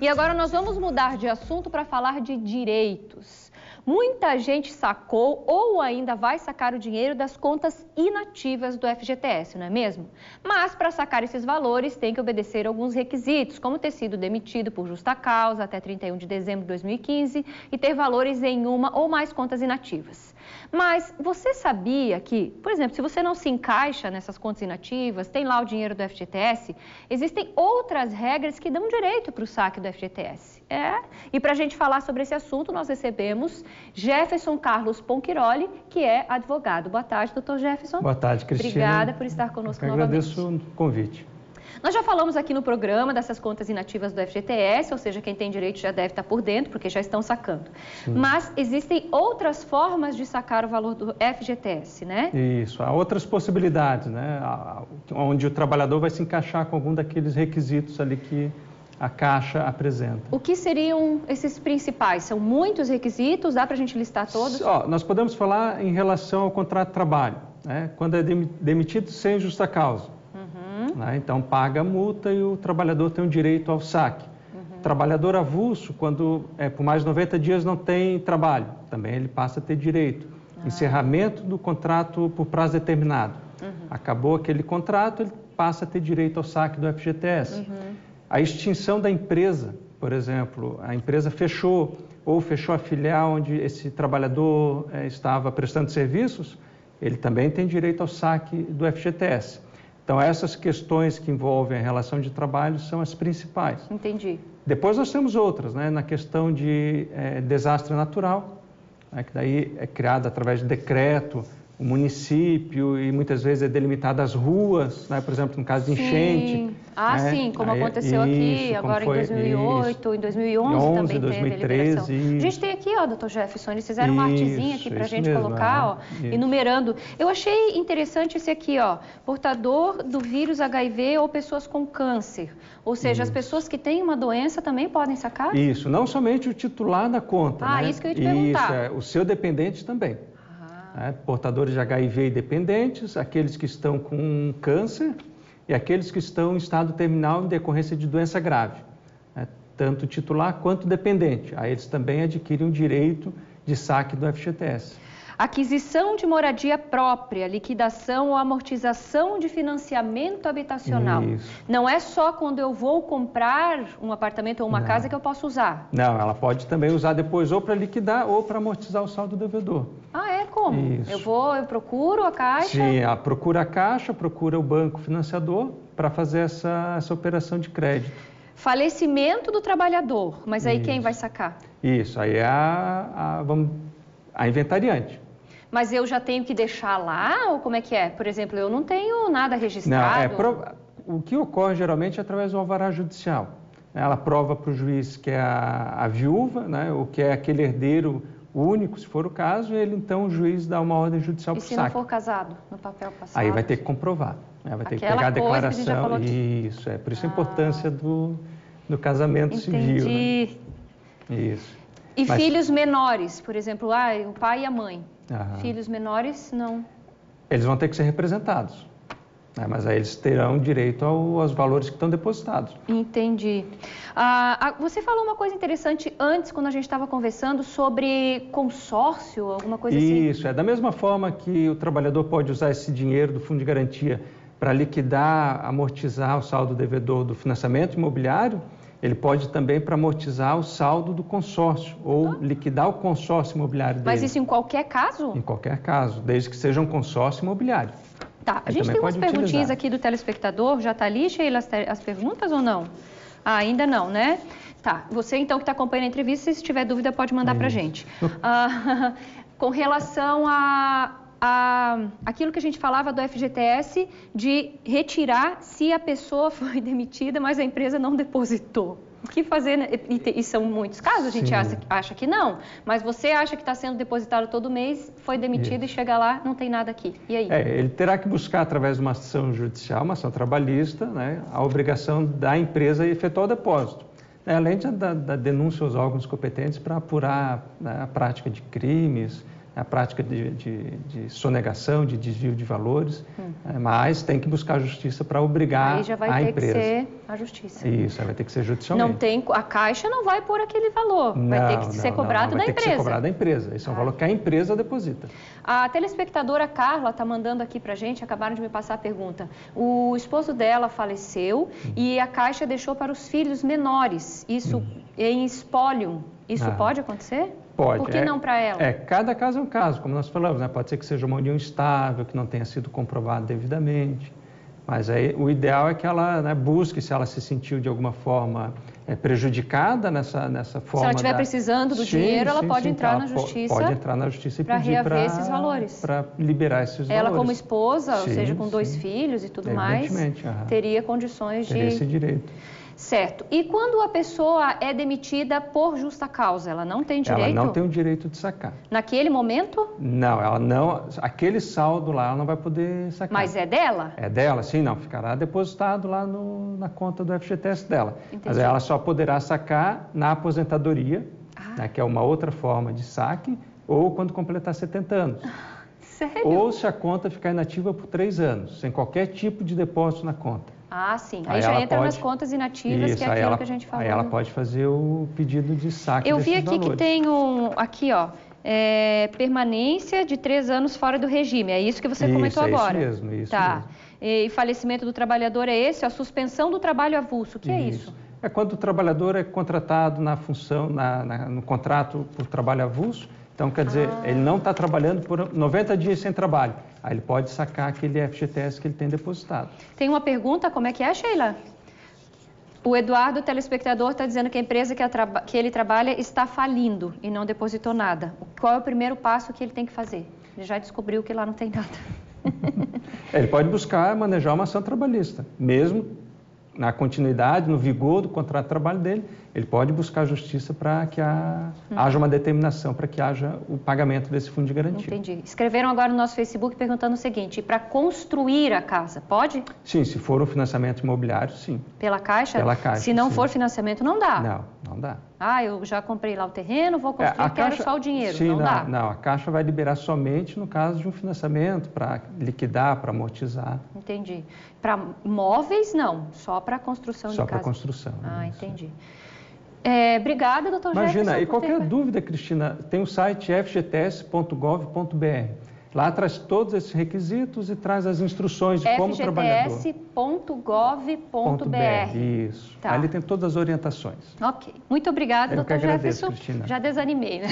E agora nós vamos mudar de assunto para falar de direitos. Muita gente sacou ou ainda vai sacar o dinheiro das contas inativas do FGTS, não é mesmo? Mas para sacar esses valores tem que obedecer alguns requisitos, como ter sido demitido por justa causa até 31 de dezembro de 2015 e ter valores em uma ou mais contas inativas. Mas você sabia que, por exemplo, se você não se encaixa nessas contas inativas, tem lá o dinheiro do FGTS, existem outras regras que dão direito para o saque do FGTS. E para a gente falar sobre esse assunto, nós recebemos Jefferson Carlos Ponquiroli, que é advogado. Boa tarde, doutor Jefferson. Boa tarde, Cristina. Obrigada por estar conosco novamente. Agradeço o convite. Nós já falamos aqui no programa dessas contas inativas do FGTS, ou seja, quem tem direito já deve estar por dentro, porque já estão sacando. Sim. Mas existem outras formas de sacar o valor do FGTS, né? Isso, há outras possibilidades, né? Onde o trabalhador vai se encaixar com algum daqueles requisitos ali que a Caixa apresenta. O que seriam esses principais? São muitos requisitos? Dá para a gente listar todos? Nós podemos falar em relação ao contrato de trabalho, né? Quando é demitido sem justa causa. Né? Então, paga a multa e o trabalhador tem o direito ao saque. Trabalhador avulso, quando por mais de 90 dias não tem trabalho, também ele passa a ter direito. Encerramento do contrato por prazo determinado. Acabou aquele contrato, ele passa a ter direito ao saque do FGTS. A extinção da empresa, por exemplo, a empresa fechou ou fechou a filial onde esse trabalhador estava prestando serviços, ele também tem direito ao saque do FGTS. Então, essas questões que envolvem a relação de trabalho são as principais. Entendi. Depois nós temos outras, né? Na questão de desastre natural, né? Que daí é criado através de decreto, o município e muitas vezes é delimitado as ruas, né? Por exemplo, no caso de enchente. Né? Sim, como aconteceu aqui, agora em 2008, em 2011 também 2013, teve a liberação. A gente tem aqui, doutor Jefferson, eles fizeram uma artezinha aqui para a gente colocar, enumerando. Eu achei interessante esse aqui, portador do vírus HIV ou pessoas com câncer. Ou seja, as pessoas que têm uma doença também podem sacar? Isso, não somente o titular da conta. Né? Isso que eu ia te perguntar. Isso, o seu dependente também. Portadores de HIV e dependentes, aqueles que estão com câncer e aqueles que estão em estado terminal em decorrência de doença grave, né? Tanto titular quanto dependente. Aí eles também adquirem o direito de saque do FGTS. Aquisição de moradia própria, liquidação ou amortização de financiamento habitacional. Isso. Não é só quando eu vou comprar um apartamento ou uma casa que eu posso usar? Não, ela pode também usar depois ou para liquidar ou para amortizar o saldo devedor. Como? Isso. Eu procuro a Caixa? Sim, procura a Caixa, procura o banco financiador para fazer essa operação de crédito. Falecimento do trabalhador, mas aí quem vai sacar? Isso, aí é a inventariante. Mas eu já tenho que deixar lá ou como é que é? Por exemplo, eu não tenho nada registrado. O que ocorre geralmente é através do alvará judicial. Ela prova para o juiz que é a viúva, né, ou que é aquele herdeiro único, se for o caso, então o juiz dá uma ordem judicial para o saque. E se não for casado, no papel passado? Aí vai ter que comprovar, né? Vai ter que pegar a declaração. Isso, por isso a importância do casamento civil. Né? Isso. E filhos menores, por exemplo, o pai e a mãe. Filhos menores, não. Eles vão ter que ser representados. Mas aí eles terão direito aos valores que estão depositados. Entendi. Você falou uma coisa interessante antes, quando a gente estava conversando, sobre consórcio, alguma coisa assim. Isso, da mesma forma que o trabalhador pode usar esse dinheiro do fundo de garantia para liquidar, amortizar o saldo devedor do financiamento imobiliário, ele pode também para amortizar o saldo do consórcio ou liquidar o consórcio imobiliário dele. Mas isso em qualquer caso? Em qualquer caso, desde que seja um consórcio imobiliário. Tá, a gente tem umas perguntinhas aqui do telespectador. Já está ali, Sheila, as perguntas ou não? Ainda não, né? Tá, você então que está acompanhando a entrevista, se tiver dúvida pode mandar para a gente. Com relação aquilo que a gente falava do FGTS, de retirar se a pessoa foi demitida, mas a empresa não depositou. O que fazer? E são muitos casos, a gente acha que não, mas você acha que está sendo depositado todo mês, foi demitido e chega lá, não tem nada aqui. E aí? Ele terá que buscar, através de uma ação judicial, uma ação trabalhista, né, a obrigação da empresa efetuar o depósito. Além da denúncia aos órgãos competentes para apurar, né, a prática de crimes, a prática de sonegação, de desvio de valores, mas tem que buscar a justiça para obrigar a empresa. Aí já vai ter que ser a justiça. Isso, aí vai ter que ser judicialmente. A Caixa não vai pôr aquele valor, vai ter que ser cobrado da empresa. Vai ter que ser cobrado da empresa, esse é um valor que a empresa deposita. A telespectadora Carla está mandando aqui para a gente, acabaram de me passar a pergunta. O esposo dela faleceu e a Caixa deixou para os filhos menores, isso em espólio. Isso pode acontecer? Pode. Por que não para ela? Cada caso é um caso, como nós falamos, né? Pode ser que seja uma união estável, que não tenha sido comprovado devidamente, mas aí o ideal é que ela, né, busque, se ela se sentiu de alguma forma prejudicada nessa forma. Se ela estiver precisando do dinheiro, ela pode entrar na justiça. Pode entrar na justiça e pedir para reaver esses valores. Para liberar esses valores. Ela como esposa, ou seja, com 2 filhos e tudo mais, teria condições teria esse direito. Certo. E quando a pessoa é demitida por justa causa, ela não tem direito? Ela não tem o direito de sacar. Naquele momento? Não, ela não. Aquele saldo lá, ela não vai poder sacar. Mas é dela? É dela, sim, não. Ficará depositado lá na conta do FGTS dela. Entendi. Mas ela só poderá sacar na aposentadoria, né, que é uma outra forma de saque, ou quando completar 70 anos. Sério? Ou se a conta ficar inativa por 3 anos, sem qualquer tipo de depósito na conta. Ah, sim. Aí já entra nas contas inativas, isso, que é aquilo que a gente falou. Aí ela pode fazer o pedido de saque desses valores. Eu vi aqui que tem permanência de 3 anos fora do regime. É isso que você comentou agora. Isso mesmo. Tá. E falecimento do trabalhador é esse, a suspensão do trabalho avulso. O que é isso? É quando o trabalhador é contratado na função, no contrato por trabalho avulso. Então, quer dizer, ele não está trabalhando por 90 dias sem trabalho. Aí ele pode sacar aquele FGTS que ele tem depositado. Tem uma pergunta, como é que é, Sheila? O Eduardo, telespectador, está dizendo que a empresa que ele trabalha está falindo e não depositou nada. Qual é o primeiro passo que ele tem que fazer? Ele já descobriu que lá não tem nada. Ele pode buscar manejar uma ação trabalhista, mesmo na continuidade, no vigor do contrato de trabalho dele, ele pode buscar a justiça para que haja uma determinação, para que haja o pagamento desse fundo de garantia. Entendi. Escreveram agora no nosso Facebook perguntando o seguinte, para construir a casa, pode? Sim, se for um financiamento imobiliário, sim. Pela Caixa? Pela Caixa, se não for financiamento, não dá? Não dá. Eu já comprei lá o terreno, vou construir, quero só o dinheiro, sim, não dá? Não, a Caixa vai liberar somente no caso de um financiamento, para liquidar, para amortizar. Entendi. Para móveis, não, só para construção de casa. Só para construção. Entendi. Obrigada, doutor Jefferson. Imagina, e qualquer dúvida, Cristina, tem o site fgts.gov.br. Lá traz todos esses requisitos e traz as instruções de como trabalhador. fgts.gov.br. Isso. Tá. Ali tem todas as orientações. Ok. Muito obrigada, doutor Jefferson. Cristina. Já desanimei, né?